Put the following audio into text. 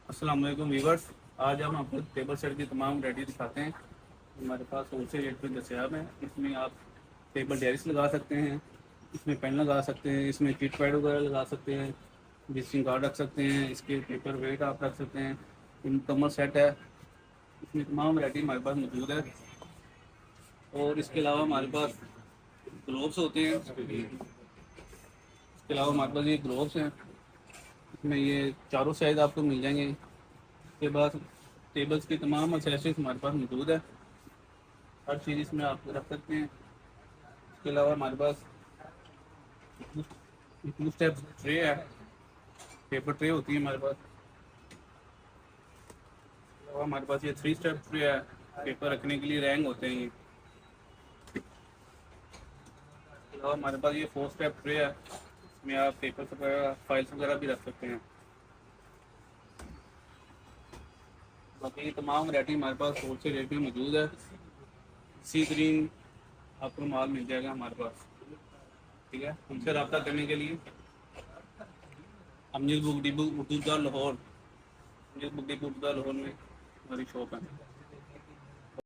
السلام علیکم ویورس، آج ہم آپ کو ٹیبل سیٹ کی تمام ویرائٹی دکھاتے ہیں۔ ہمارے پاس ہول سیل ریٹ پہ دستیاب ہیں۔ اس میں آپ ٹیبل ڈیریس لگا سکتے ہیں، اس میں پین لگا سکتے ہیں، اس میں چٹ پیڈ وغیرہ لگا سکتے ہیں، وزٹنگ کارڈ رکھ سکتے ہیں، اس کے پیپر ویٹ آپ رکھ سکتے ہیں۔ مکمل سیٹ ہے، اس میں تمام ویرائٹی ہمارے پاس موجود ہے۔ اور اس کے علاوہ ہمارے پاس گلوبس ہوتے ہیں، اس کے علاوہ ہمارے پاس یہ گلوبس ہیں، اس میں یہ چاروں سائز آپ کو مل جائیں گے۔ اس کے بعد ٹیبلز کی تمام ایکسیسریز ہمارے پاس موجود ہے، ہر چیز اس میں آپ رکھ سکتے ہیں۔ اس کے علاوہ ہمارے پاس 2 اسٹیپ ٹرے ہے، پیپر ٹرے ہوتی ہے ہمارے پاس۔ اس کے علاوہ ہمارے پاس یہ 3 اسٹیپ ٹرے ہے، پیپر رکھنے کے لیے رینگ ہوتے ہیں یہ۔ اس کے علاوہ ہمارے پاس یہ 4 اسٹیپ ٹرے ہے، اس میں آپ پیپر وغیرہ فائلس وغیرہ بھی رکھ سکتے ہیں۔ باقی یہ تمام ویرائٹی ہمارے پاس ہول سیل ریٹ میں موجود ہے۔ اسی ترین آپ کو مال مل جائے گا ہمارے پاس، ٹھیک ہے۔ ہم سے رابطہ کرنے کے لیے امجد بک ڈپو اردو لاہور، امجد بک ڈپو اردو لاہور میں ہماری شاپ ہے۔